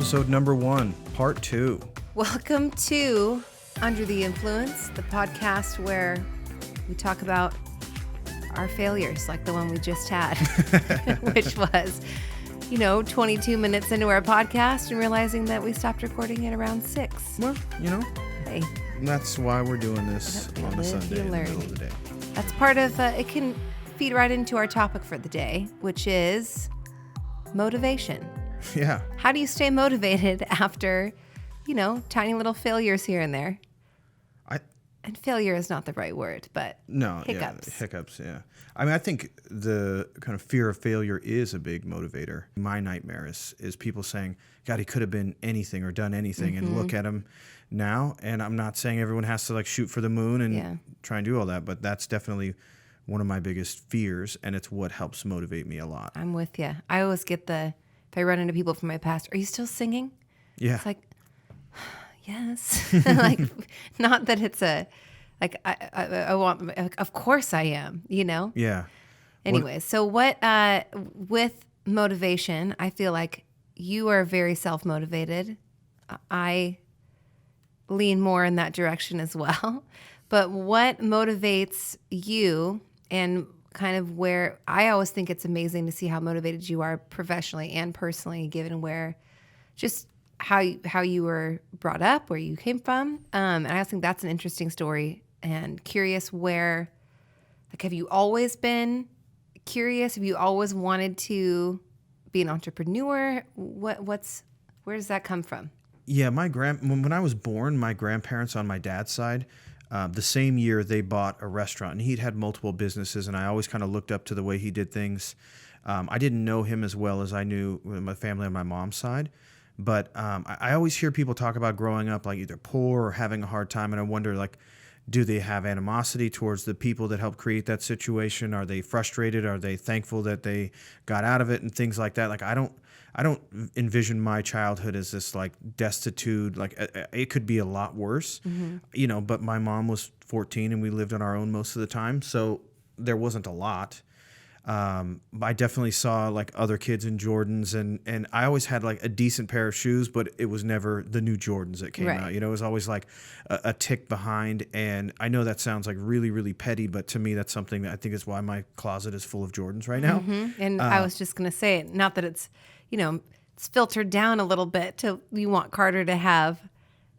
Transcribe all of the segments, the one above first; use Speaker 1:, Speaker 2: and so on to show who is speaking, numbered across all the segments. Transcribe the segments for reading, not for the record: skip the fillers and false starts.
Speaker 1: episode number 1, part 2.
Speaker 2: Welcome to Under the Influence, the podcast where we talk about our failures, like the one we just had, which was, 22 minutes into our podcast and realizing that we stopped recording at around 6.
Speaker 1: Well,
Speaker 2: Hey,
Speaker 1: that's why we're doing this
Speaker 2: That's
Speaker 1: on a
Speaker 2: live,
Speaker 1: Sunday
Speaker 2: you
Speaker 1: in the
Speaker 2: learn.
Speaker 1: middle of the day.
Speaker 2: that's part of, it can feed right into our topic for the day, which is motivation.
Speaker 1: Yeah.
Speaker 2: How do you stay motivated after, tiny little failures here and there? And failure is not the right word, but hiccups.
Speaker 1: Yeah, hiccups, yeah. I mean, I think the kind of fear of failure is a big motivator. My nightmare is people saying, God, he could have been anything or done anything, and look at him now. And I'm not saying everyone has to shoot for the moon and try and do all that, but that's definitely one of my biggest fears, and it's what helps motivate me a lot.
Speaker 2: I'm with you. I always get if I run into people from my past, are you still singing?
Speaker 1: Yeah.
Speaker 2: It's like, yes. Not that it's I want, of course I am,
Speaker 1: Yeah.
Speaker 2: Anyway, so what, with motivation, I feel like you are very self-motivated. I lean more in that direction as well. But what motivates you, and kind of where I always think it's amazing to see how motivated you are professionally and personally, given just how you were brought up, where you came from. And I think that's an interesting story, and curious where, have you always been curious? Have you always wanted to be an entrepreneur? Where does that come from?
Speaker 1: Yeah, when I was born, my grandparents on my dad's side, the same year they bought a restaurant, and he'd had multiple businesses, and I always kind of looked up to the way he did things. I didn't know him as well as I knew my family on my mom's side, but I always hear people talk about growing up either poor or having a hard time, and I wonder do they have animosity towards the people that helped create that situation? Are they frustrated? Are they thankful that they got out of it and things like that? I don't envision my childhood as this destitute. It could be a lot worse, but my mom was 14 and we lived on our own most of the time. So there wasn't a lot. I definitely saw other kids in Jordans, and I always had a decent pair of shoes, but it was never the new Jordans that came out. It was always a tick behind. And I know that sounds really, really petty, but to me, that's something that I think is why my closet is full of Jordans right now.
Speaker 2: And I was just going to say, not that it's, it's filtered down a little bit to, you want Carter to have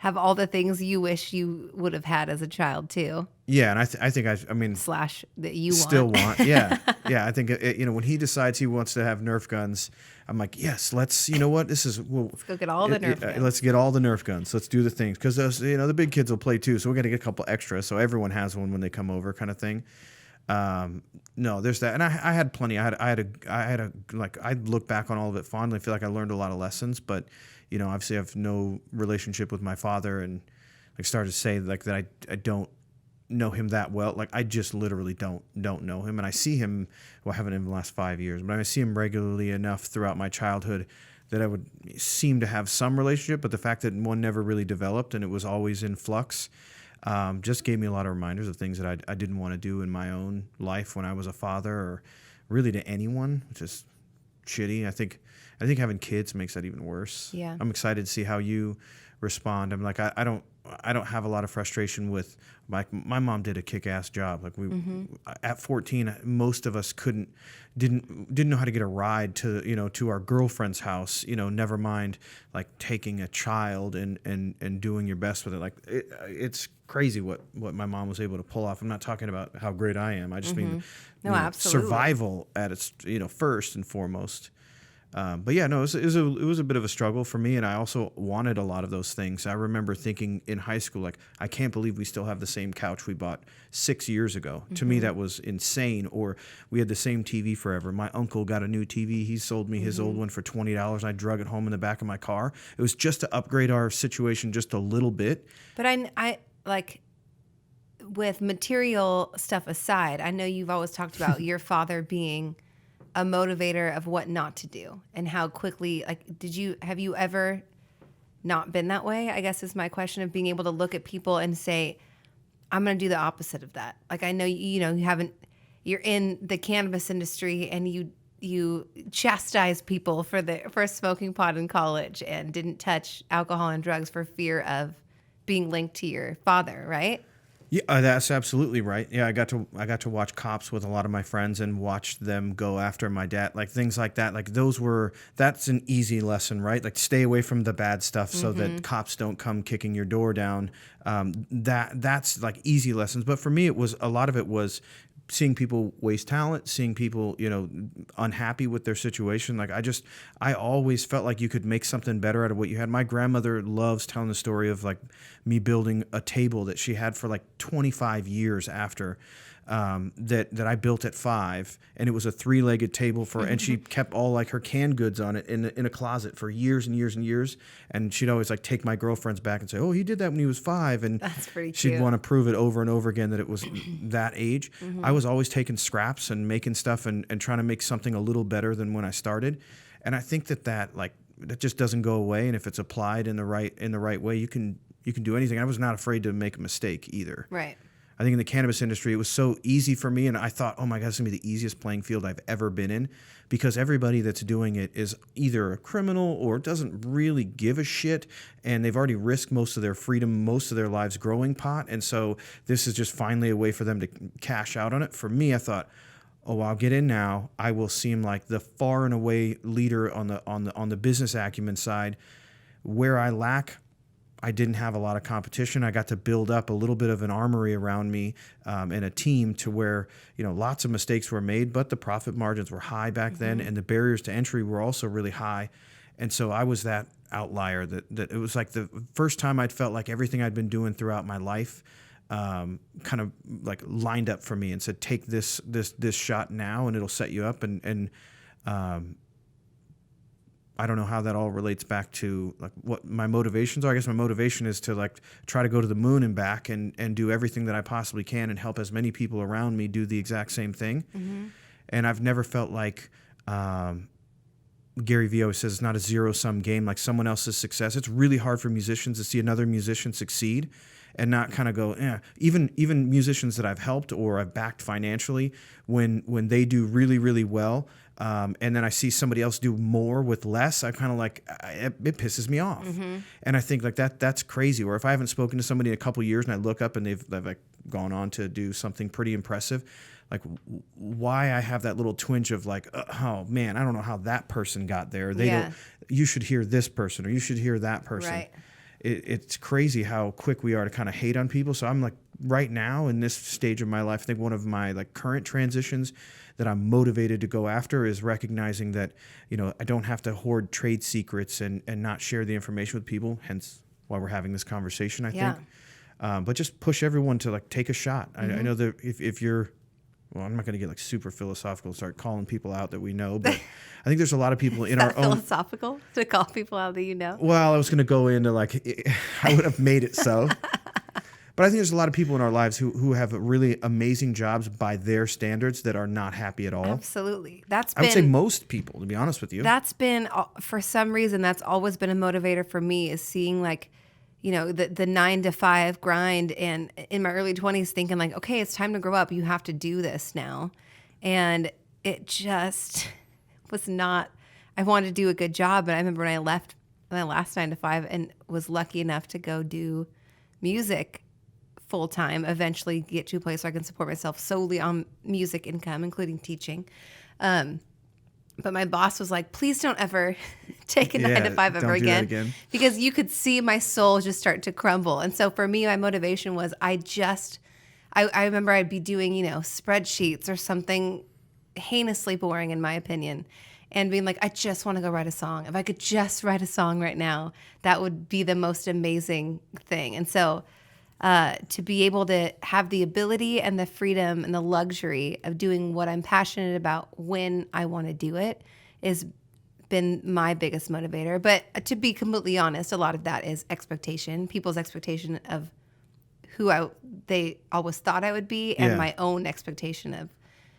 Speaker 2: all the things you wish you would have had as a child too.
Speaker 1: Yeah, and I think
Speaker 2: slash that you
Speaker 1: still want. Yeah, yeah. I think when he decides he wants to have Nerf guns, I'm like, yes, let's. You know what? Let's
Speaker 2: go get all the Nerf guns.
Speaker 1: Let's get all the Nerf guns. Let's do the things, because those the big kids will play too. So we're gonna get a couple extra, so everyone has one when they come over, kind of thing. No, there's that, and I had plenty. I look back on all of it fondly. I feel like I learned a lot of lessons, but obviously I have no relationship with my father, and started to say that I don't know him that well. I just literally don't know him, and I see him. Well, I haven't in the last 5 years, but I see him regularly enough throughout my childhood that I would seem to have some relationship. But the fact that one never really developed and it was always in flux, just gave me a lot of reminders of things that I didn't want to do in my own life when I was a father, or really to anyone, which is shitty. I think having kids makes that even worse.
Speaker 2: Yeah.
Speaker 1: I'm excited to see how you respond. I'm I don't have a lot of frustration with my mom did a kick-ass job. At 14, most of us didn't know how to get a ride to our girlfriend's house, never mind taking a child and doing your best with it. It's crazy what my mom was able to pull off. I'm not talking about how great I am. I just mean
Speaker 2: absolutely.
Speaker 1: survival at its first and foremost. But yeah, no, it was a bit of a struggle for me, and I also wanted a lot of those things. I remember thinking in high school, I can't believe we still have the same couch we bought 6 years ago. To me, that was insane. Or we had the same TV forever. My uncle got a new TV. He sold me his old one for $20. I drug it home in the back of my car. It was just to upgrade our situation just a little bit.
Speaker 2: But I with material stuff aside, I know you've always talked about your father being a motivator of what not to do, and how quickly, have you ever not been that way? I guess is my question, of being able to look at people and say, I'm going to do the opposite of that. I know, you haven't, you're in the cannabis industry and you you chastised people for smoking pot in college and didn't touch alcohol and drugs for fear of being linked to your father, right?
Speaker 1: Yeah, that's absolutely right. Yeah, I got to watch Cops with a lot of my friends and watch them go after my dad, like things like that. Like that's an easy lesson, right? Like stay away from the bad stuff so that cops don't come kicking your door down. That's like easy lessons. But for me, a lot of it was seeing people waste talent, seeing people, unhappy with their situation. Like I always felt like you could make something better out of what you had. My grandmother loves telling the story of like me building a table that she had for like 25 years after that I built at 5, and it was a 3-legged table and she kept all like her canned goods on it in a closet for years and years and years. And she'd always like take my girlfriends back and say, "Oh, he did that when he was 5," and
Speaker 2: That's pretty
Speaker 1: she'd
Speaker 2: cute.
Speaker 1: want to prove it over and over again that it was that age. I was always taking scraps and making stuff and trying to make something a little better than when I started. And I think that just doesn't go away. And if it's applied in the right way, you can do anything. I was not afraid to make a mistake either.
Speaker 2: Right.
Speaker 1: I think in the cannabis industry, it was so easy for me, and I thought, oh my God, it's going to be the easiest playing field I've ever been in, because everybody that's doing it is either a criminal or doesn't really give a shit, and they've already risked most of their freedom, most of their lives growing pot, and so this is just finally a way for them to cash out on it. For me, I thought, oh, I'll get in now. I will seem like the far and away leader on the business acumen side. Where I lack, I didn't have a lot of competition. I got to build up a little bit of an armory around me and a team to where, lots of mistakes were made, but the profit margins were high back then, and the barriers to entry were also really high. And so I was that outlier that it was like the first time I'd felt like everything I'd been doing throughout my life kind of like lined up for me and said, take this shot now and it'll set you up. And I don't know how that all relates back to like what my motivations are. I guess my motivation is to like try to go to the moon and back and do everything that I possibly can and help as many people around me do the exact same thing. And I've never felt like Gary Vee always says it's not a zero-sum game, like someone else's success. It's really hard for musicians to see another musician succeed and not kind of go, even musicians that I've helped or I've backed financially, when they do really, really well, and then I see somebody else do more with less, I kind of like, it pisses me off. And I think like that's crazy. Or if I haven't spoken to somebody in a couple of years and I look up and they've like gone on to do something pretty impressive, like why I have that little twinge of like, oh man, I don't know how that person got there. You should hear this person or you should hear that person.
Speaker 2: Right.
Speaker 1: It's crazy how quick we are to kind of hate on people. So I'm like right now in this stage of my life, I think one of my like current transitions that I'm motivated to go after is recognizing that, I don't have to hoard trade secrets and not share the information with people. Hence why we're having this conversation, I think. But just push everyone to like take a shot. I know that if you're, well, I'm not going to get like super philosophical and start calling people out that we know, but I think there's a lot of people in our own.
Speaker 2: Philosophical to call people out that you know.
Speaker 1: Well, I was going to go into like, I would have made it so. But I think there's a lot of people in our lives who have really amazing jobs by their standards that are not happy at all.
Speaker 2: Absolutely.
Speaker 1: I would say most people, to be honest with you.
Speaker 2: That's been, for some reason, that's always been a motivator for me, is seeing like, the 9 to 5 grind, and in my early 20s thinking like, okay, it's time to grow up. You have to do this now. And it just was not, I wanted to do a good job. But I remember when I left my last 9 to 5 and was lucky enough to go do music full time, eventually get to a place where I can support myself solely on music income, including teaching. But my boss was like, please don't ever take a 9 to 5 ever again, because you could see my soul just start to crumble. And so for me, my motivation was I remember I'd be doing, spreadsheets or something heinously boring in my opinion, and being like, I just want to go write a song. If I could just write a song right now, that would be the most amazing thing. And so to be able to have the ability and the freedom and the luxury of doing what I'm passionate about when I want to do it has been my biggest motivator. But to be completely honest, a lot of that is expectation, people's expectation of who they always thought I would be, and my own expectation of,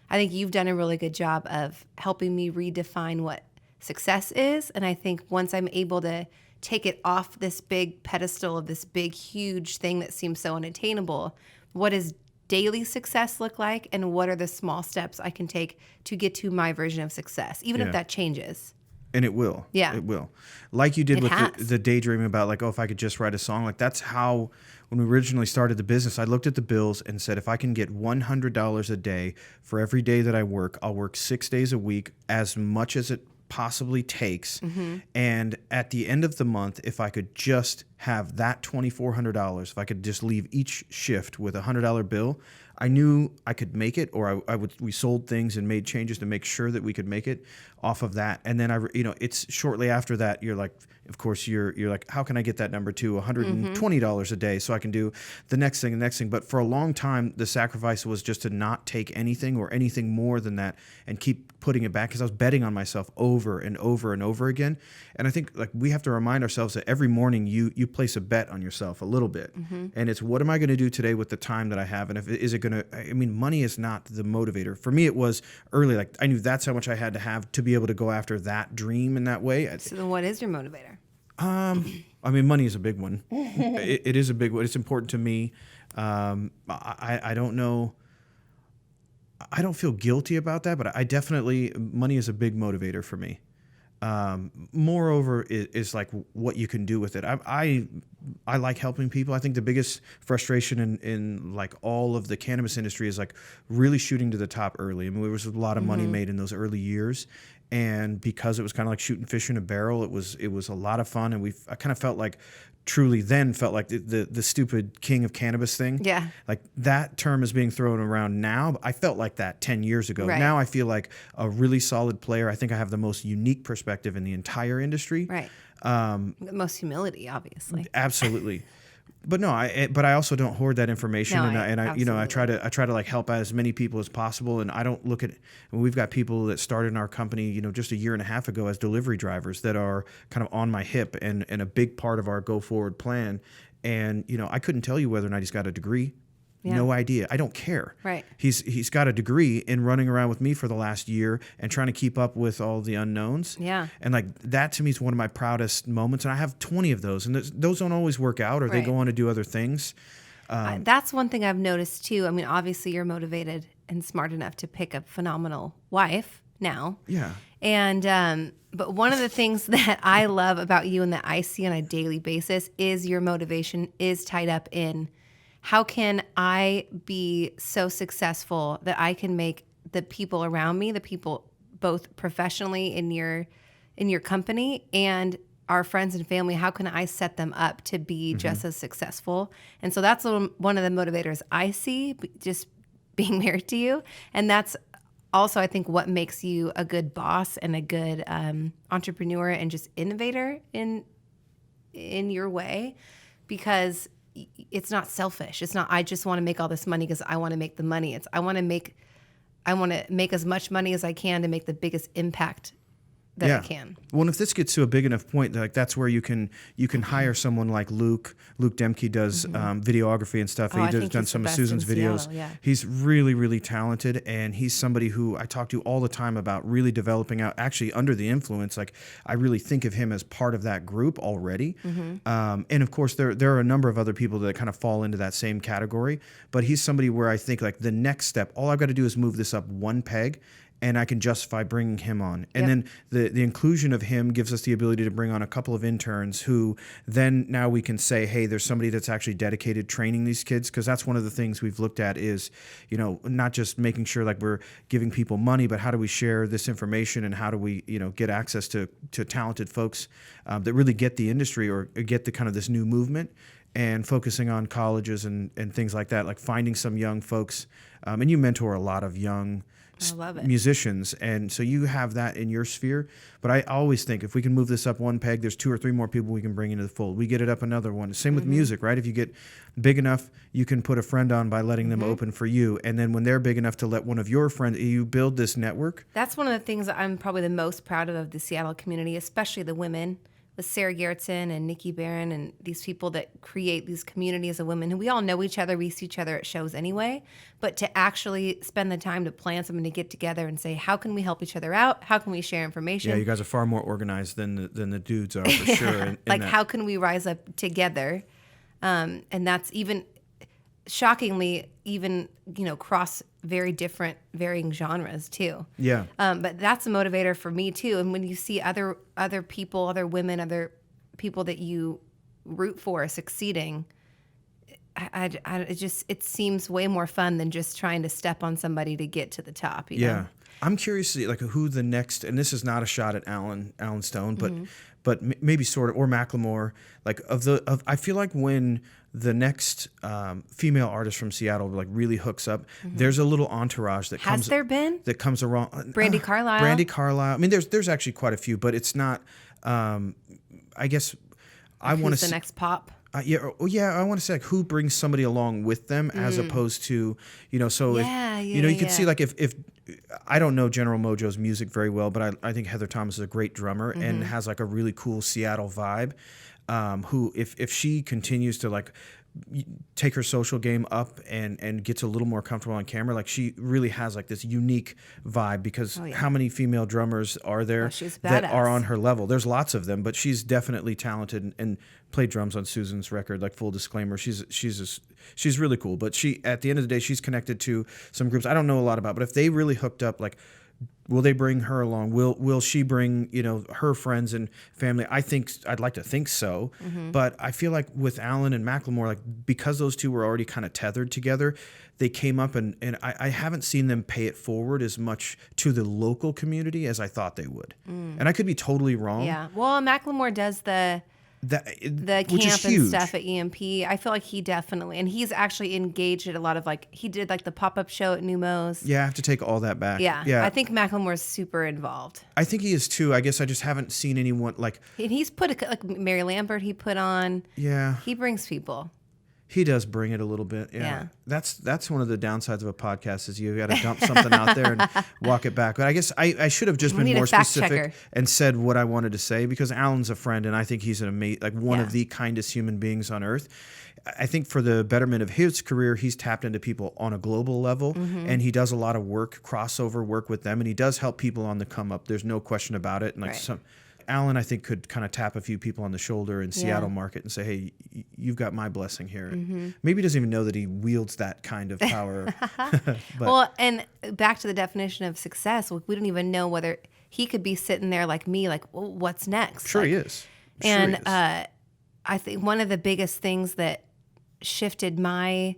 Speaker 2: I think you've done a really good job of helping me redefine what success is. And I think once I'm able to take it off this big pedestal of this big, huge thing that seems so unattainable, what is daily success look like, and what are the small steps I can take to get to my version of success, even
Speaker 1: Yeah.
Speaker 2: if that changes.
Speaker 1: And it will.
Speaker 2: Yeah.
Speaker 1: It will. Like you did
Speaker 2: It
Speaker 1: with
Speaker 2: has.
Speaker 1: the daydreaming about like, oh, if I could just write a song. Like that's how, when we originally started the business, I looked at the bills and said, if I can get $100 a day for every day that I work, I'll work 6 days a week, as much as it possibly takes. And at the end of the month, if I could just have that $2,400, if I could just leave each shift with a $100 bill, I knew I could make it, or we sold things and made changes to make sure that we could make it off of that. And then it's shortly after that, you're like, of course, you're like, how can I get that number to $120 a day so I can do the next thing. But for a long time, the sacrifice was just to not take anything or anything more than that and keep putting it back, because I was betting on myself over and over and over again. And I think like we have to remind ourselves that every morning you place a bet on yourself a little bit. And it's, what am I going to do today with the time that I have? And is it going to, I mean, money is not the motivator. For me, it was early, like I knew that's how much I had to have to be able to go after that dream in that way.
Speaker 2: So then what is your motivator?
Speaker 1: I mean, money is a big one. It is a big one. It's important to me. I don't know. I don't feel guilty about that, but I definitely, money is a big motivator for me. Moreover, is like what you can do with it. I like helping people. I think the biggest frustration in like all of the cannabis industry is like really shooting to the top early. I mean, there was a lot of money made in those early years. And because it was kind of like shooting fish in a barrel, it was a lot of fun. And I kind of felt like the stupid king of cannabis thing.
Speaker 2: Yeah.
Speaker 1: Like that term is being thrown around now. But I felt like that 10 years ago.
Speaker 2: Right.
Speaker 1: Now I feel like a really solid player. I think I have the most unique perspective in the entire industry.
Speaker 2: Right. The most humility, obviously.
Speaker 1: Absolutely. But no, I also don't hoard that information,
Speaker 2: No,
Speaker 1: I try to like help as many people as possible, and I don't look at. We've got people that started in our company, just a year and a half ago as delivery drivers that are kind of on my hip and a big part of our go forward plan. And I couldn't tell you whether or not he's got a degree.
Speaker 2: Yeah.
Speaker 1: No idea. I don't care.
Speaker 2: Right.
Speaker 1: He's got a degree in running around with me for the last year and trying to keep up with all the unknowns.
Speaker 2: Yeah.
Speaker 1: And like that to me is one of my proudest moments. And I have 20 of those, and those don't always work out, or they
Speaker 2: Right.
Speaker 1: go on to do other things.
Speaker 2: That's one thing I've noticed too. I mean, obviously you're motivated and smart enough to pick a phenomenal wife now.
Speaker 1: Yeah.
Speaker 2: And but one of the things that I love about you and that I see on a daily basis is your motivation is tied up in how can I be so successful that I can make the people around me, the people both professionally in your company and our friends and family, how can I set them up to be just as successful? And so that's one of the motivators I see, just being married to you. And that's also, I think, what makes you a good boss and a good entrepreneur and just innovator in your way, because it's not selfish. It's not, I just want to make all this money because I want to make the money. It's, I want to make as much money as I can to make the biggest impact that I can.
Speaker 1: Well, and if this gets to a big enough point, like that's where you can hire someone like Luke. Luke Demke does videography and stuff.
Speaker 2: Oh, I
Speaker 1: He's
Speaker 2: think
Speaker 1: done
Speaker 2: he's
Speaker 1: some
Speaker 2: the
Speaker 1: of
Speaker 2: best in
Speaker 1: Susan's videos.
Speaker 2: Seattle, yeah.
Speaker 1: He's really, really talented, and he's somebody who I talk to all the time about really developing out. Actually, under the influence, like I really think of him as part of that group already. And of course, there are a number of other people that kind of fall into that same category. But he's somebody where I think like the next step, all I've got to do is move this up one peg, and I can justify bringing him on. And then the inclusion of him gives us the ability to bring on a couple of interns who then now we can say, hey, there's somebody that's actually dedicated training these kids. Because that's one of the things we've looked at is, not just making sure like we're giving people money, but how do we share this information, and how do we, get access to talented folks that really get the industry or get the kind of this new movement, and focusing on colleges and things like that, like finding some young folks. And you mentor a lot of young
Speaker 2: I love it.
Speaker 1: musicians, and so you have that in your sphere. But I always think if we can move this up one peg, there's 2 or 3 more people we can bring into the fold. We get it up another one. Same with music, right? If you get big enough, you can put a friend on by letting them open for you, and then when they're big enough to let one of your friends, you build this network.
Speaker 2: That's one of the things that I'm probably the most proud of the Seattle community, especially the women, with Sarah Gerritsen and Nikki Barron and these people that create these communities of women who we all know each other. We see each other at shows anyway. But to actually spend the time to plan something, to get together and say, how can we help each other out? How can we share information?
Speaker 1: Yeah, you guys are far more organized than the dudes are, for sure.
Speaker 2: Like, how can we rise up together? And that's even shockingly even, cross very different, varying genres too.
Speaker 1: Yeah.
Speaker 2: But that's a motivator for me too. And when you see other people, other women, other people that you root for succeeding, it seems way more fun than just trying to step on somebody to get to the top. You know?
Speaker 1: I'm curious to see like who the next, and this is not a shot at Alan Stone, but maybe sort of, or Macklemore. Like I feel like when the next female artist from Seattle like really hooks up, there's a little entourage that
Speaker 2: Has there been?
Speaker 1: that comes around.
Speaker 2: Brandi Carlile.
Speaker 1: Brandi Carlile. I mean, there's actually quite a few, but it's not. I guess I want to
Speaker 2: the next pop.
Speaker 1: I want to say like who brings somebody along with them as opposed to, so you can see like if I don't know General Mojo's music very well, but I think Heather Thomas is a great drummer and has like a really cool Seattle vibe. Who if she continues to like take her social game up and gets a little more comfortable on camera, like she really has like this unique vibe because how many female drummers are there that are on her level? There's lots of them, but she's definitely talented and played drums on Susan's record. Like full disclaimer, she's really cool. But she at the end of the day, she's connected to some groups I don't know a lot about. But if they really hooked up, like, will they bring her along? Will she bring her friends and family? I'd like to think so, but I feel like with Alan and Macklemore, like because those two were already kind of tethered together, they came up and I haven't seen them pay it forward as much to the local community as I thought they would. And I could be totally wrong.
Speaker 2: Yeah, well, Macklemore does the camp and stuff at EMP. I feel like he definitely, and he's actually engaged at a lot of he did like the pop-up show at Numos.
Speaker 1: Yeah, I have to take all that back.
Speaker 2: Yeah. I think Macklemore's super involved.
Speaker 1: I think he is too. I guess I just haven't seen anyone like.
Speaker 2: And he's put like Mary Lambert. He put on.
Speaker 1: Yeah.
Speaker 2: He brings people.
Speaker 1: He does bring it a little bit. Yeah. That's one of the downsides of a podcast is you got to dump something out there and walk it back. But I guess I should have just been more specific and said what I wanted to say because Alan's a friend and I think he's an one of the kindest human beings on earth. I think for the betterment of his career, he's tapped into people on a global level and he does a lot of crossover work with them and he does help people on the come up. There's no question about it. And Alan, I think, could kind of tap a few people on the shoulder in Seattle market and say, hey, you've got my blessing here. Maybe he doesn't even know that he wields that kind of power.
Speaker 2: Well, and back to the definition of success, we don't even know whether he could be sitting there like me, like, well, what's next?
Speaker 1: Sure he is.
Speaker 2: I think one of the biggest things that shifted my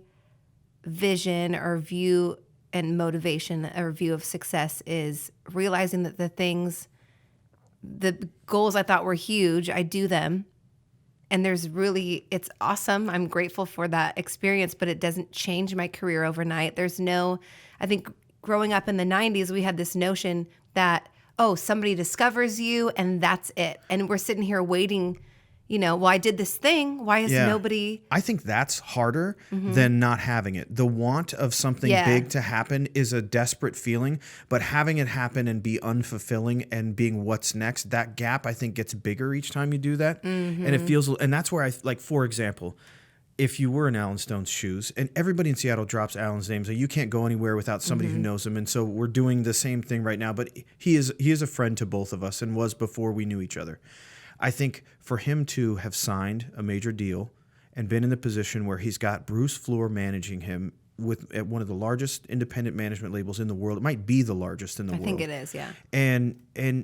Speaker 2: vision or view and motivation or view of success is realizing that the goals I thought were huge, I do them. And it's awesome. I'm grateful for that experience, but it doesn't change my career overnight. I think growing up in the 90s, we had this notion that, somebody discovers you and that's it. And we're sitting here waiting, well, I did this thing. Why is nobody?
Speaker 1: I think that's harder than not having it. The want of something big to happen is a desperate feeling, but having it happen and be unfulfilling and being what's next, that gap I think gets bigger each time you do that. And it feels, and that's where for example, if you were in Alan Stone's shoes, and everybody in Seattle drops Alan's name, so you can't go anywhere without somebody who knows him. And so we're doing the same thing right now, but he is a friend to both of us and was before we knew each other. I think for him to have signed a major deal and been in the position where he's got Bruce Floor managing him at one of the largest independent management labels in the world, it might be the largest in the world.
Speaker 2: I think it is, yeah.
Speaker 1: And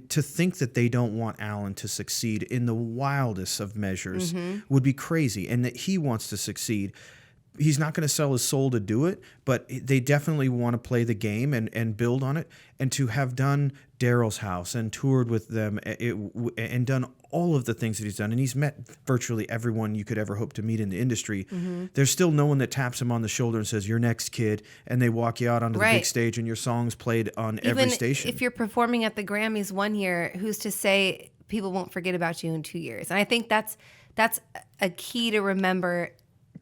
Speaker 1: to think that they don't want Alan to succeed in the wildest of measures would be crazy, and that he wants to succeed. He's not going to sell his soul to do it, but they definitely want to play the game and build on it. And to have done Daryl's house and toured with them and done all of the things that he's done, and he's met virtually everyone you could ever hope to meet in the industry, there's still no one that taps him on the shoulder and says, "You're next, kid," and they walk you out onto the big stage and your song's played on every station.
Speaker 2: If you're performing at the Grammys one year, who's to say people won't forget about you in 2 years? And I think that's a key to remember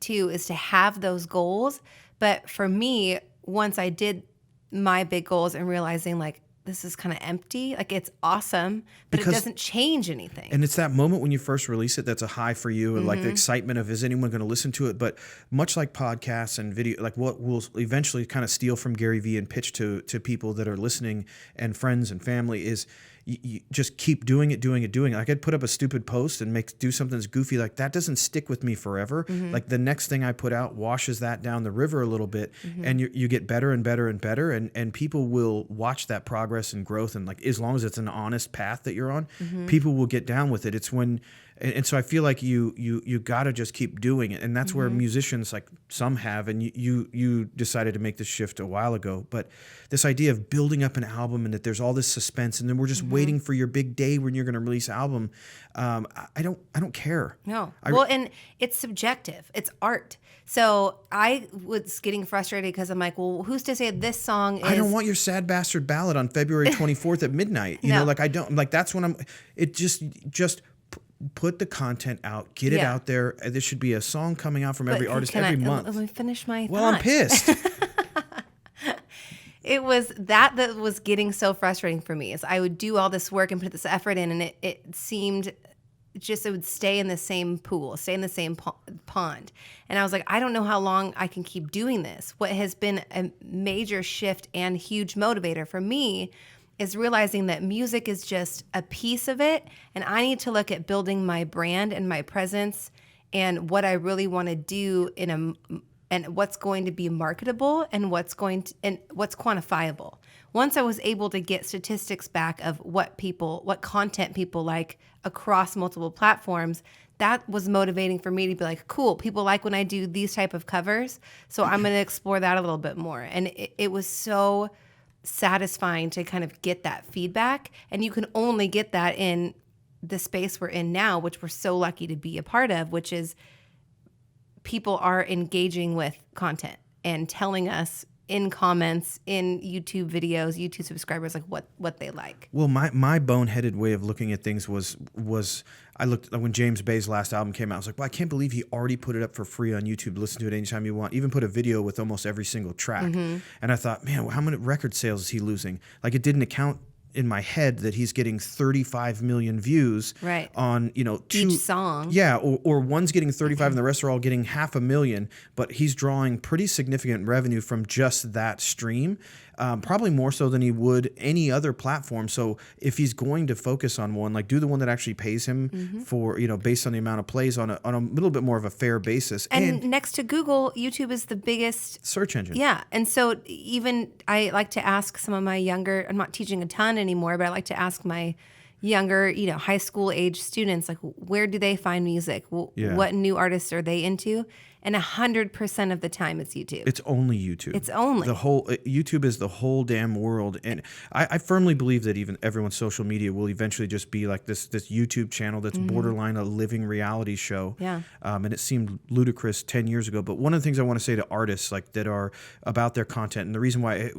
Speaker 2: too, is to have those goals. But for me, once I did my big goals and realizing like this is kind of empty, like it's awesome, but it doesn't change anything.
Speaker 1: And it's that moment when you first release it that's a high for you, and like the excitement of, is anyone going to listen to it? But much like podcasts and video, like what we'll eventually kind of steal from Gary Vee and pitch to people that are listening and friends and family is you just keep doing it. Like I'd put up a stupid post and do something that's goofy. Like that doesn't stick with me forever. Like the next thing I put out washes that down the river a little bit, and you get better and better and better, and people will watch that progress and growth. And like as long as it's an honest path that you're on, people will get down with it. It's when. And so I feel like you got to just keep doing it. And that's where musicians, like some have, and you decided to make this shift a while ago. But this idea of building up an album and that there's all this suspense and then we're just waiting for your big day when you're going to release an album. I don't care.
Speaker 2: No. And it's subjective. It's art. So I was getting frustrated because I'm like, well, who's to say this song is...
Speaker 1: I don't want your sad bastard ballad on February 24th at midnight. You know, like I don't, like that's when it just put the content out, get it out there. There should be a song coming out from every artist every month.
Speaker 2: Let me finish my
Speaker 1: Well,
Speaker 2: thought.
Speaker 1: I'm pissed.
Speaker 2: It was that was getting so frustrating for me, is I would do all this work and put this effort in, and it seemed just it would stay in the same pool, stay in the same pond. And I was like, I don't know how long I can keep doing this. What has been a major shift and huge motivator for me is realizing that music is just a piece of it, and I need to look at building my brand and my presence and what I really want to do and what's going to be marketable and what's quantifiable. Once I was able to get statistics back of what content people like across multiple platforms, that was motivating for me to be like, cool, people like when I do these type of covers, so I'm going to explore that a little bit more. And it was so satisfying to kind of get that feedback, and you can only get that in the space we're in now, which we're so lucky to be a part of, which is people are engaging with content and telling us in comments, in YouTube videos, YouTube subscribers, like what they like.
Speaker 1: Well, my boneheaded way of looking at things was I looked when James Bay's last album came out. I was like, well, I can't believe he already put it up for free on YouTube. Listen to it anytime you want. Even put a video with almost every single track. And I thought, man, how many record sales is he losing? Like it didn't account in my head that he's getting 35 million views on,
Speaker 2: each song.
Speaker 1: Yeah, or one's getting 35 and the rest are all getting 500,000, but he's drawing pretty significant revenue from just that stream, probably more so than he would any other platform. So if he's going to focus on one, like do the one that actually pays him for, based on the amount of plays on a little bit more of a fair basis.
Speaker 2: And next to Google, YouTube is the biggest
Speaker 1: search engine.
Speaker 2: Yeah. And so even I like to ask some of my younger, I'm not teaching a ton anymore, but I like to ask my younger, high school age students, like, where do they find music? What new artists are they into? And 100% of the time it's YouTube.
Speaker 1: It's only YouTube.
Speaker 2: It's only.
Speaker 1: YouTube is the whole damn world. And I firmly believe that even everyone's social media will eventually just be like this YouTube channel that's borderline a living reality show.
Speaker 2: Yeah.
Speaker 1: And it seemed ludicrous 10 years ago. But one of the things I want to say to artists like that are about their content, and the reason why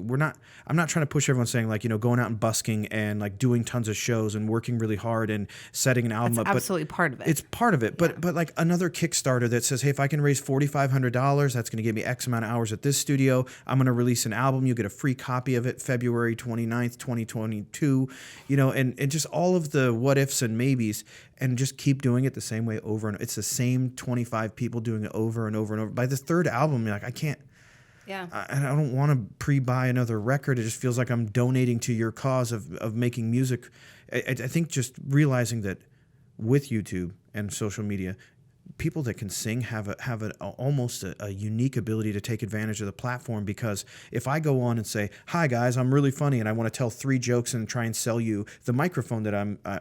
Speaker 1: I'm not trying to push everyone saying like, going out and busking and like doing tons of shows and working really hard and setting an album up.
Speaker 2: Absolutely part of it.
Speaker 1: It's part of it. But like another Kickstarter that says, hey, if I can raise $4,500, that's going to give me X amount of hours at this studio. I'm going to release an album. You get a free copy of it February 29th, 2022, and just all of the what ifs and maybes, and just keep doing it the same way over and it's the same 25 people doing it over and over and over. By the third album, you're like, I can't.
Speaker 2: Yeah.
Speaker 1: I don't want to pre-buy another record. It just feels like I'm donating to your cause of making music. I think just realizing that with YouTube and social media, people that can sing have almost a unique ability to take advantage of the platform, because if I go on and say, hi guys, I'm really funny and I want to tell 3 jokes and try and sell you the microphone that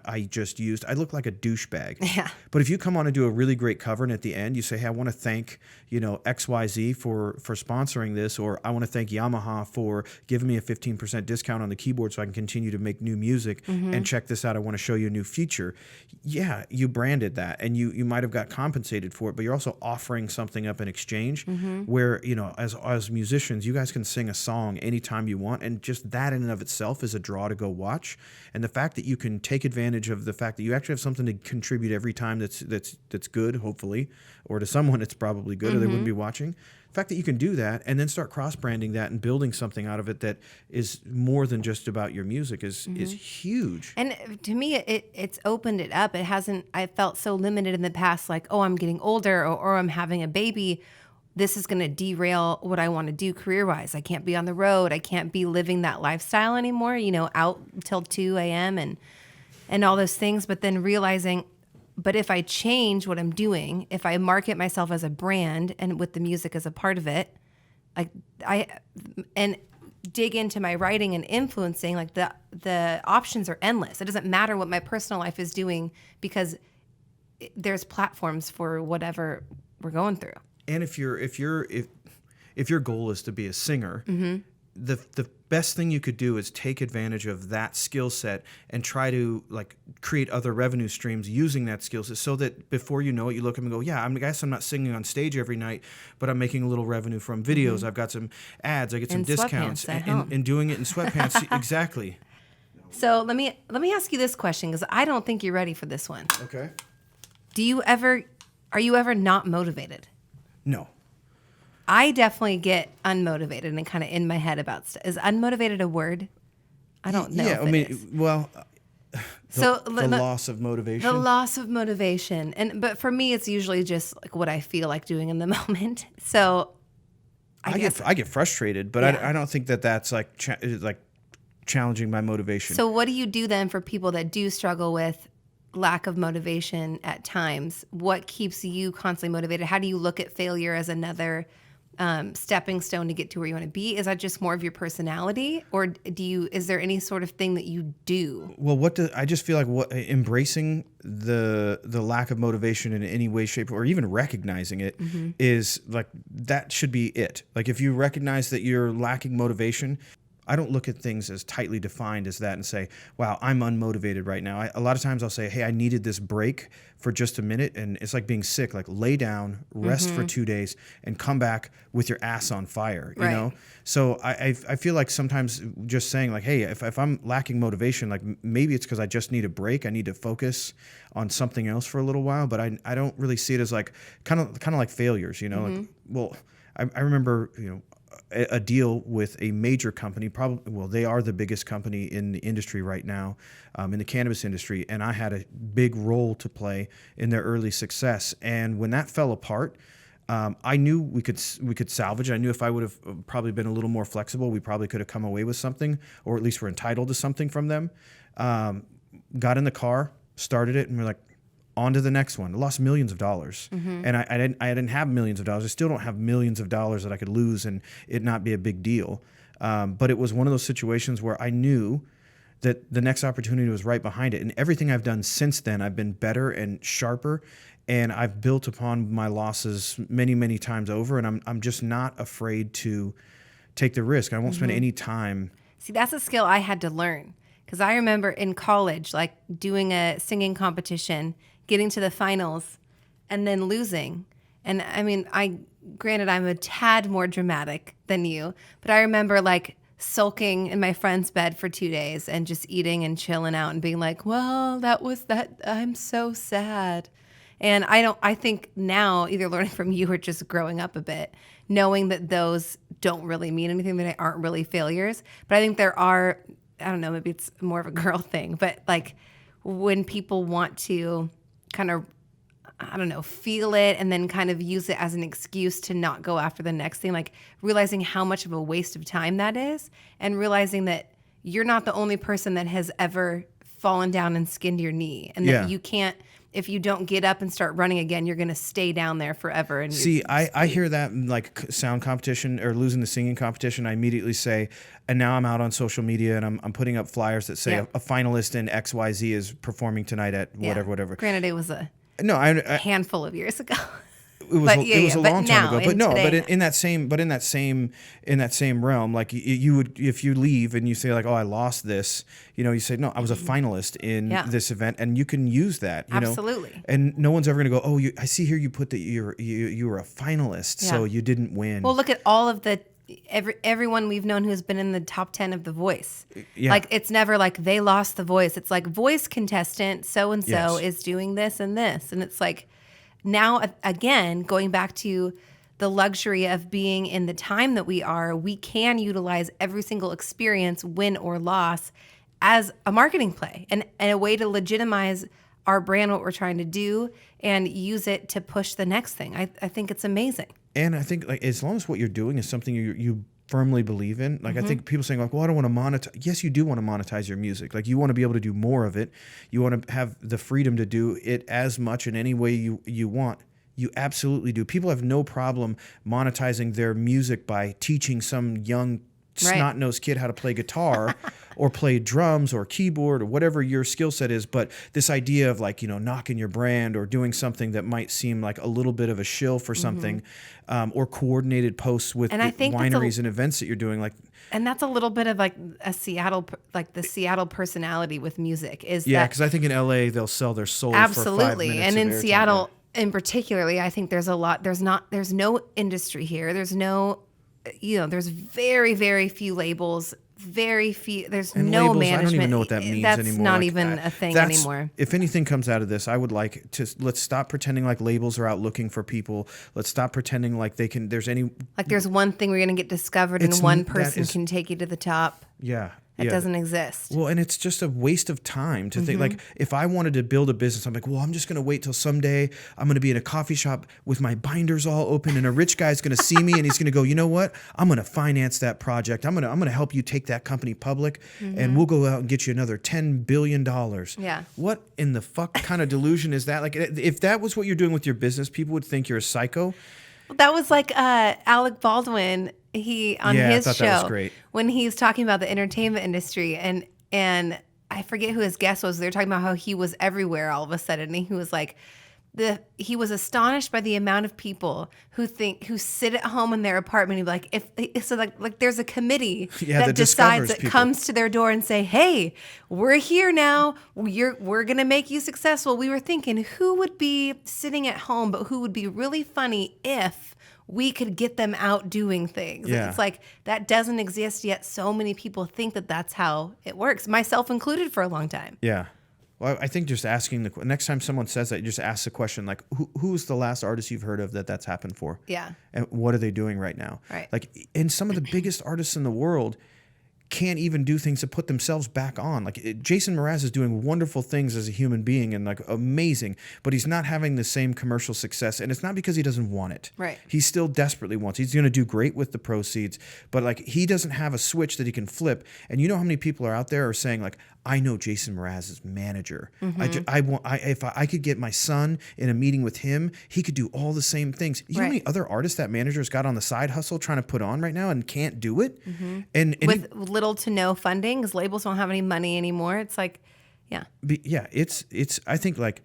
Speaker 1: I just used, I look like a douchebag.
Speaker 2: Yeah.
Speaker 1: But if you come on and do a really great cover and at the end you say, hey, I want to thank XYZ for sponsoring this, or I want to thank Yamaha for giving me a 15% discount on the keyboard so I can continue to make new music, and check this out, I want to show you a new feature. Yeah, you branded that and you might have got compensated for it, but you're also offering something up in exchange where, as musicians, you guys can sing a song anytime you want, and just that in and of itself is a draw to go watch. And the fact that you can take advantage of the fact that you actually have something to contribute every time that's good, hopefully, or to someone it's probably good or they wouldn't be watching. The fact that you can do that and then start cross-branding that and building something out of it that is more than just about your music is huge.
Speaker 2: And to me, it's opened it up. I felt so limited in the past, like, oh, I'm getting older or I'm having a baby. this is going to derail what I want to do career-wise. I can't be on the road. I can't be living that lifestyle anymore, out till 2 a.m. and all those things. But then realizing, but if I change what I'm doing, if I market myself as a brand and with the music as a part of it, and dig into my writing and influencing, like the options are endless. It doesn't matter what my personal life is doing because there's platforms for whatever we're going through.
Speaker 1: And if your goal is to be a singer, the best thing you could do is take advantage of that skill set and try to like create other revenue streams using that skill set, so that before you know it, you look up and go, yeah, I guess I'm not singing on stage every night, but I'm making a little revenue from videos. I've got some ads, I get some
Speaker 2: And
Speaker 1: discounts,
Speaker 2: sweatpants at home.
Speaker 1: and doing it in sweatpants. Exactly.
Speaker 2: So let me ask you this question, because I don't think you're ready for this one.
Speaker 1: Okay.
Speaker 2: Are you ever not motivated?
Speaker 1: No.
Speaker 2: I definitely get unmotivated and kind of in my head about stuff. Is unmotivated a word? I don't know.
Speaker 1: Yeah,
Speaker 2: if it is.
Speaker 1: well,
Speaker 2: So
Speaker 1: the loss of motivation.
Speaker 2: The loss of motivation, but for me, it's usually just like what I feel like doing in the moment. So I
Speaker 1: get frustrated, but
Speaker 2: Yeah.
Speaker 1: I don't think that's like challenging my motivation.
Speaker 2: So what do you do then for people that do struggle with lack of motivation at times? What keeps you constantly motivated? How do you look at failure as another stepping stone to get to where you want to be? Is that just more of your personality, or is there any sort of thing that you do?
Speaker 1: Well, I just feel like embracing the lack of motivation in any way, shape, or even recognizing it is like, that should be it. Like if you recognize that you're lacking motivation, I don't look at things as tightly defined as that and say, wow, I'm unmotivated right now. A lot of times I'll say, hey, I needed this break for just a minute. And it's like being sick, like lay down, rest for 2 days, and come back with your ass on fire, you
Speaker 2: Right.
Speaker 1: know? So I feel like sometimes just saying like, hey, if I'm lacking motivation, like maybe it's because I just need a break. I need to focus on something else for a little while. But I don't really see it as like kind of like failures, you know? Like, well, I remember, a deal with a major company, they are the biggest company in the industry right now, in the cannabis industry, and I had a big role to play in their early success. And when that fell apart, I knew we could salvage it. I knew if I would have probably been a little more flexible, we probably could have come away with something, or at least we're entitled to something from them. Got in the car, started it, and we're like, on to the next one. I lost millions of dollars, and I didn't have millions of dollars. I still don't have millions of dollars that I could lose and it not be a big deal. But it was one of those situations where I knew that the next opportunity was right behind it. And everything I've done since then, I've been better and sharper, and I've built upon my losses many, many times over. And I'm just not afraid to take the risk. I won't spend any time.
Speaker 2: See, that's a skill I had to learn, because I remember in college, like doing a singing competition, getting to the finals, and then losing. And I mean, granted, I'm a tad more dramatic than you, but I remember like sulking in my friend's bed for 2 days and just eating and chilling out and being like, well, that was that. I'm so sad. And I think now, either learning from you or just growing up a bit, knowing that those don't really mean anything, that they aren't really failures. But I think there are, I don't know, maybe it's more of a girl thing, but like when people want to kind of, I don't know, feel it and then kind of use it as an excuse to not go after the next thing, like realizing how much of a waste of time that is, and realizing that you're not the only person that has ever fallen down and skinned your knee, and that you can't, if you don't get up and start running again, you're going to stay down there forever. And
Speaker 1: See, I hear that in like sound competition or losing the singing competition. I immediately say, and now I'm out on social media and I'm putting up flyers that say
Speaker 2: Yeah.
Speaker 1: a finalist in XYZ is performing tonight at whatever.
Speaker 2: Granted, it was a
Speaker 1: No, I
Speaker 2: handful of years ago.
Speaker 1: it was
Speaker 2: But
Speaker 1: a
Speaker 2: but
Speaker 1: long time
Speaker 2: now,
Speaker 1: ago. But
Speaker 2: in
Speaker 1: no,
Speaker 2: today-
Speaker 1: in that same realm, like you would, if you leave and you say like, oh, I lost this, you say, no, I was a finalist in
Speaker 2: Yeah.
Speaker 1: this event, and you can use that,
Speaker 2: Absolutely.
Speaker 1: know, and no one's ever going to go, oh, I see here you put that you were a finalist, so
Speaker 2: Yeah.
Speaker 1: you didn't win.
Speaker 2: Well, look at all of the everyone we've known who's been in the top 10 of The Voice.
Speaker 1: Yeah.
Speaker 2: Like, it's never like they lost the voice. It's like voice contestant so and so
Speaker 1: Yes.
Speaker 2: is doing this and this, and it's like now again going back to the luxury of being in the time that we are. We can utilize every single experience, win or loss, as a marketing play and a way to legitimize our brand, what we're trying to do, and use it to push the next thing. I think it's amazing.
Speaker 1: And I think like as long as what you're doing is something you firmly believe in, like I think people saying like, well, I don't want to monetize. Yes, you do want to monetize your music. Like you want to be able to do more of it. You want to have the freedom to do it as much in any way you want. You absolutely do. People have no problem monetizing their music by teaching some young
Speaker 2: Right.
Speaker 1: snot-nosed kid how to play guitar or play drums or keyboard or whatever your skill set is. But this idea of like, knocking your brand or doing something that might seem like a little bit of a shill for something, or coordinated posts with
Speaker 2: And I think that's
Speaker 1: wineries and events that you're doing, like,
Speaker 2: And that's a little bit of like the Seattle personality with music is
Speaker 1: yeah,
Speaker 2: that
Speaker 1: because I think in LA they'll sell their soul for 5
Speaker 2: absolutely.
Speaker 1: minutes
Speaker 2: And
Speaker 1: of
Speaker 2: in
Speaker 1: airtime.
Speaker 2: Seattle in particularly, I think there's no industry here. There's no, there's very, very few labels, very few, there's
Speaker 1: And
Speaker 2: no
Speaker 1: labels,
Speaker 2: management.
Speaker 1: I don't even know what that means
Speaker 2: That's
Speaker 1: anymore.
Speaker 2: not
Speaker 1: Like,
Speaker 2: even a thing
Speaker 1: that's-
Speaker 2: anymore.
Speaker 1: If anything comes out of this, I would like to let's stop pretending like labels are out looking for people. Let's stop pretending like there's any.
Speaker 2: Like there's one thing where you're going to get discovered and
Speaker 1: It's
Speaker 2: one
Speaker 1: that
Speaker 2: person
Speaker 1: is-
Speaker 2: can take you to the top.
Speaker 1: Yeah.
Speaker 2: It
Speaker 1: yeah.
Speaker 2: doesn't exist.
Speaker 1: Well, and it's just a waste of time to
Speaker 2: Mm-hmm.
Speaker 1: think like if I wanted to build a business, I'm like, well, I'm just going to wait till someday I'm going to be in a coffee shop with my binders all open and a rich guy's going to see me and he's going to go, you know what? I'm going to finance that project. I'm going to help you take that company public and we'll go out and get you another $10 billion.
Speaker 2: Yeah.
Speaker 1: What in the fuck kind of delusion is that? Like if that was what you're doing with your business, people would think you're a psycho.
Speaker 2: That was like Alec Baldwin. He on
Speaker 1: Yeah, I
Speaker 2: his
Speaker 1: thought
Speaker 2: show
Speaker 1: that was great.
Speaker 2: when he's talking about the entertainment industry and I forget who his guest was. They're talking about how he was everywhere all of a sudden. And he was like, he was astonished by the amount of people who sit at home in their apartment and be like, like there's a committee
Speaker 1: Yeah,
Speaker 2: that
Speaker 1: that
Speaker 2: decides
Speaker 1: discovers
Speaker 2: that
Speaker 1: people.
Speaker 2: comes to their door and say, hey, we're here now. We're gonna make you successful. We were thinking who would be sitting at home, but who would be really funny if we could get them out doing things.
Speaker 1: Yeah.
Speaker 2: It's like that doesn't exist yet. So many people think that that's how it works, myself included for a long time.
Speaker 1: Yeah. Well, I think just asking next time someone says that, you just ask the question like, who's the last artist you've heard of that's happened for?
Speaker 2: Yeah.
Speaker 1: And what are they doing right now?
Speaker 2: Right.
Speaker 1: Like, and some of the biggest artists in the world can't even do things to put themselves back on. Like Jason Mraz is doing wonderful things as a human being and like amazing, but he's not having the same commercial success. And it's not because he doesn't want it.
Speaker 2: Right.
Speaker 1: He still desperately wants. He's going to do great with the proceeds, but like he doesn't have a switch that he can flip. And you know how many people are out there are saying like, I know Jason Mraz's manager. If I could get my son in a meeting with him, he could do all the same things. You know how
Speaker 2: Right.
Speaker 1: many other artists that manager's got on the side hustle trying to put on right now and can't do it? And
Speaker 2: With little to no funding, because labels don't have any money anymore. It's like, yeah.
Speaker 1: it's I think like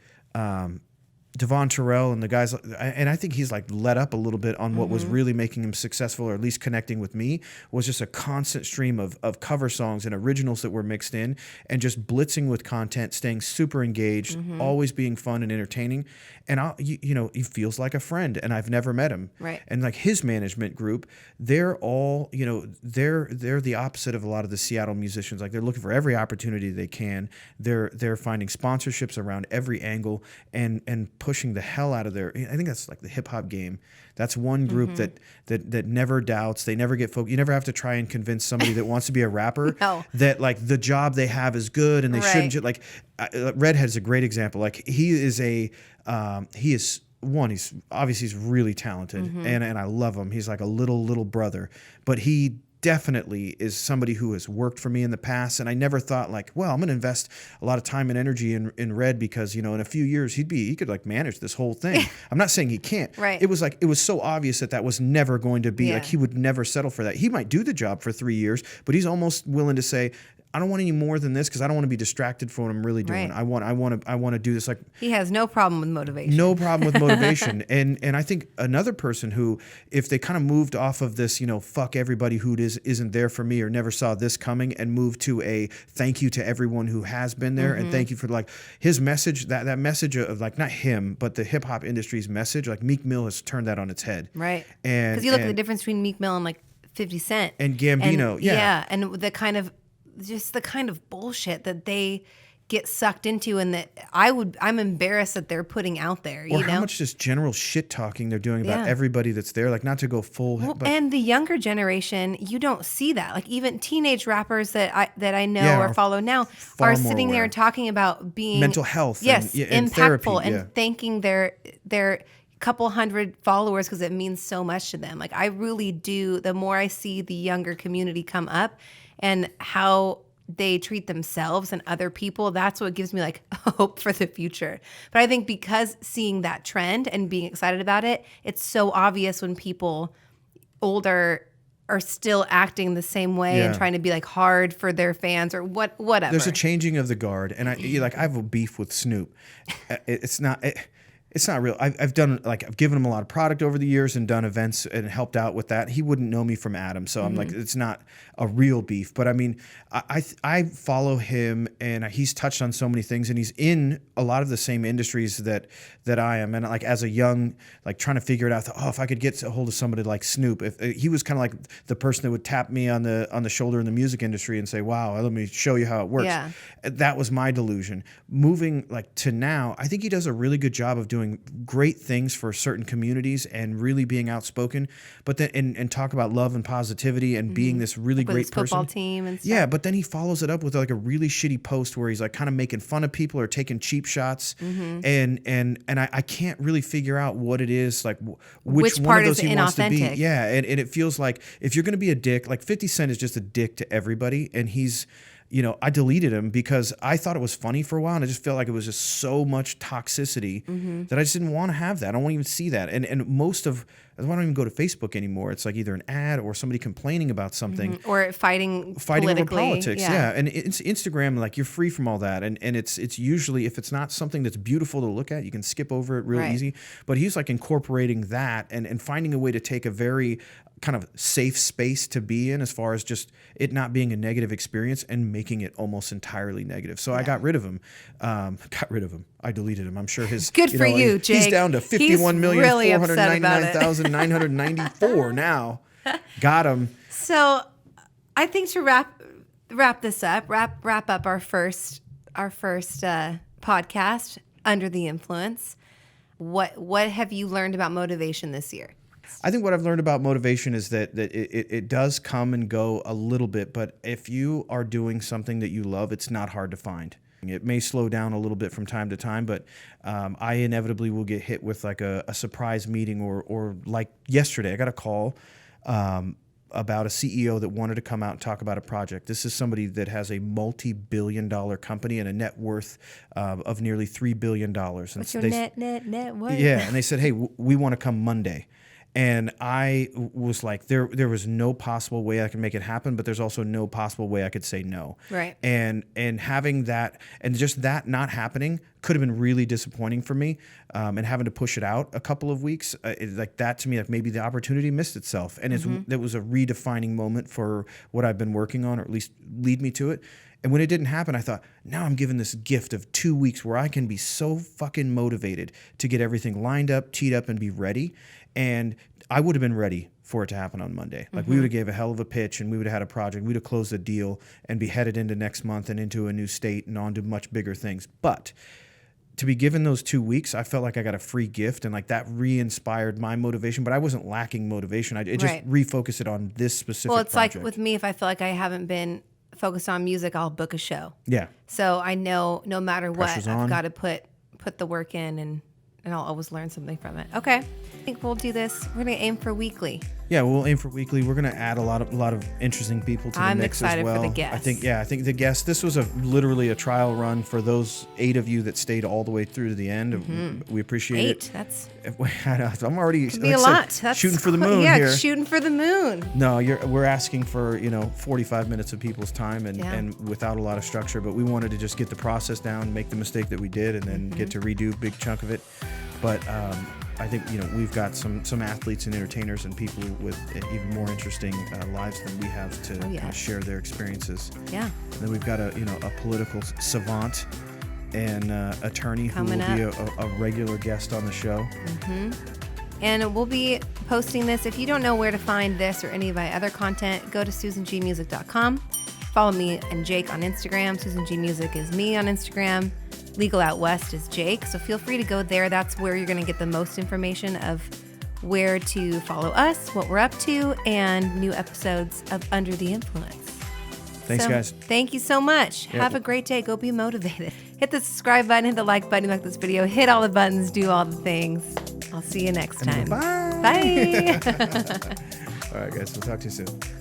Speaker 1: Devon Terrell and the guys, and I think he's like let up a little bit on what was really making him successful, or at least connecting with me, was just a constant stream of cover songs and originals that were mixed in, and just blitzing with content, staying super engaged, always being fun and entertaining. And he feels like a friend, and I've never met him.
Speaker 2: Right.
Speaker 1: And like his management group, they're all, they're the opposite of a lot of the Seattle musicians. Like they're looking for every opportunity they can. They're finding sponsorships around every angle and pushing the hell out of their. I think that's like the hip hop game. That's one group that never doubts. They never get focused. You never have to try and convince somebody that wants to be a rapper
Speaker 2: No.
Speaker 1: that like the job they have is good and they
Speaker 2: Right.
Speaker 1: shouldn't. Like Redhead's a great example. Like he is he's obviously he's really talented and I love him. He's like a little brother, but he definitely is somebody who has worked for me in the past. And I never thought like, well, I'm going to invest a lot of time and energy in Red because, in a few years he could like manage this whole thing. I'm not saying he can't.
Speaker 2: Right.
Speaker 1: It was so obvious that was never going to be
Speaker 2: Yeah.
Speaker 1: like, he would never settle for that. He might do the job for 3 years, but he's almost willing to say, I don't want any more than this because I don't want to be distracted from what I'm really doing.
Speaker 2: Right.
Speaker 1: I want to do this. Like
Speaker 2: He has no problem with motivation.
Speaker 1: no problem with motivation. and I think another person who, if they kind of moved off of this, fuck everybody who isn't there for me or never saw this coming, and moved to a thank you to everyone who has been there and thank you for like his message, that message of like not him but the hip hop industry's message. Like Meek Mill has turned that on its head.
Speaker 2: Right.
Speaker 1: And
Speaker 2: Because you look at the difference between Meek Mill and like 50 Cent.
Speaker 1: And Gambino,
Speaker 2: And,
Speaker 1: yeah.
Speaker 2: And the kind of bullshit that they get sucked into, and that I'm embarrassed that they're putting out there.
Speaker 1: Or how much just general shit talking they're doing about
Speaker 2: Yeah.
Speaker 1: everybody that's there. Like not to go full,
Speaker 2: Well,
Speaker 1: but
Speaker 2: and the younger generation, you don't see that. Like even teenage rappers that I know
Speaker 1: Yeah,
Speaker 2: or
Speaker 1: are
Speaker 2: follow now
Speaker 1: far
Speaker 2: are
Speaker 1: more
Speaker 2: sitting there
Speaker 1: aware.
Speaker 2: and talking about being
Speaker 1: mental health,
Speaker 2: yes,
Speaker 1: and
Speaker 2: impactful,
Speaker 1: therapy,
Speaker 2: and
Speaker 1: yeah.
Speaker 2: thanking their couple hundred followers because it means so much to them. Like I really do. The more I see the younger community come up and how they treat themselves and other people, that's what gives me like hope for the future. But I think because seeing that trend and being excited about it, it's so obvious when people older are still acting the same way and trying to be like hard for their fans or whatever.
Speaker 1: There's a changing of the guard, and I have a beef with Snoop. It's not real. I've given him a lot of product over the years and done events and helped out with that. He wouldn't know me from Adam, so I'm like, it's not a real beef. But I mean, I follow him, and he's touched on so many things, and he's in a lot of the same industries that I am. And like as a young, like trying to figure it out, if I could get a hold of somebody like Snoop, if he was kind of like the person that would tap me on the shoulder in the music industry and say, "Wow, let me show you how it works."
Speaker 2: Yeah.
Speaker 1: That was my delusion. Moving like to now, I think he does a really good job of doing great things for certain communities and really being outspoken, but then and talk about love and positivity and being this really
Speaker 2: with
Speaker 1: great
Speaker 2: his
Speaker 1: person.
Speaker 2: football team and stuff.
Speaker 1: Yeah, but then he follows it up with like a really shitty post where he's like kind of making fun of people or taking cheap shots, and I can't really figure out what it is, like which one
Speaker 2: part
Speaker 1: of those
Speaker 2: is
Speaker 1: he wants to be.
Speaker 2: inauthentic?
Speaker 1: Yeah, and it feels like if you're going to be a dick, like 50 Cent is just a dick to everybody, and he's. I deleted him because I thought it was funny for a while, and I just felt like it was just so much toxicity that I just didn't want to have that. I don't want to even see that. And most of, I don't even go to Facebook anymore. It's like either an ad or somebody complaining about something.
Speaker 2: Or fighting
Speaker 1: Over
Speaker 2: politically.
Speaker 1: politics, yeah. And it's Instagram, like you're free from all that, and it's usually if it's not something that's beautiful to look at, you can skip over it real easy. But he's like incorporating that and finding a way to take a very kind of safe space to be in as far as just it not being a negative experience and making it almost entirely negative. So I got rid of him. I deleted him. I'm sure his
Speaker 2: Good for you, Jake.
Speaker 1: He's down to 51,499,994
Speaker 2: really
Speaker 1: now. Got him.
Speaker 2: So I think to wrap this up, wrap up our first podcast, Under the Influence. What have you learned about motivation this year?
Speaker 1: I think what I've learned about motivation is that it does come and go a little bit, but if you are doing something that you love, it's not hard to find. It may slow down a little bit from time to time, but I inevitably will get hit with like a surprise meeting or like yesterday, I got a call about a CEO that wanted to come out and talk about a project. This is somebody that has a multi-billion-dollar company and a net worth of nearly $3 billion.
Speaker 2: What's your net worth?
Speaker 1: Yeah, and they said, hey, we want to come Monday. And I was like, there was no possible way I could make it happen, but there's also no possible way I could say no.
Speaker 2: Right.
Speaker 1: And having that, and just that not happening could have been really disappointing for me. And having to push it out a couple of weeks, like that to me, like maybe the opportunity missed itself. And it was a redefining moment for what I've been working on, or at least lead me to it. And when it didn't happen, I thought, now I'm given this gift of 2 weeks where I can be so fucking motivated to get everything lined up, teed up, and be ready. And I would have been ready for it to happen on Monday. Like we would have gave a hell of a pitch, and we would have had a project. We'd have closed the deal and be headed into next month and into a new state and on to much bigger things. But to be given those 2 weeks, I felt like I got a free gift, and like that re-inspired my motivation. But I wasn't lacking motivation. It just refocused it on this specific
Speaker 2: Well, it's
Speaker 1: project.
Speaker 2: like with me, if I feel like I haven't been focused on music, I'll book a show.
Speaker 1: Yeah.
Speaker 2: So I know no matter
Speaker 1: Pressure's
Speaker 2: what,
Speaker 1: on.
Speaker 2: I've got to put the work in, and I'll always learn something from it. Okay. I think we'll do this. We're going to aim for weekly.
Speaker 1: Yeah, we'll aim for weekly. We're going to add a lot of interesting people to the
Speaker 2: I'm
Speaker 1: mix
Speaker 2: excited
Speaker 1: as well.
Speaker 2: for the guests.
Speaker 1: I think the guests. This was literally a trial run for those 8 of you that stayed all the way through to the end. We appreciate
Speaker 2: 8.
Speaker 1: it.
Speaker 2: That's
Speaker 1: I'm already
Speaker 2: could be
Speaker 1: like
Speaker 2: a
Speaker 1: I said,
Speaker 2: lot. That's
Speaker 1: shooting for the moon
Speaker 2: yeah,
Speaker 1: here.
Speaker 2: shooting for the moon.
Speaker 1: No, we're asking for 45 minutes of people's time and without a lot of structure. But we wanted to just get the process down, make the mistake that we did, and then get to redo a big chunk of it. But I think we've got some athletes and entertainers and people with even more interesting lives than we have to kind of share their experiences.
Speaker 2: Yeah.
Speaker 1: And then we've got a political savant and attorney
Speaker 2: Coming
Speaker 1: who will be a regular guest on the show.
Speaker 2: And we'll be posting this. If you don't know where to find this or any of my other content, go to susangmusic.com. Follow me and Jake on Instagram. Susan G Music is me on Instagram. Legal Out West is Jake. So feel free to go there. That's where you're going to get the most information of where to follow us, what we're up to, and new episodes of Under the Influence.
Speaker 1: Thanks, guys.
Speaker 2: Thank you so much.
Speaker 1: Yeah.
Speaker 2: Have a great day. Go be motivated. Hit the subscribe button, hit the like button, like this video, hit all the buttons, do all the things. I'll see you next time.
Speaker 1: Bye.
Speaker 2: Bye.
Speaker 1: All right, guys. We'll talk to you soon.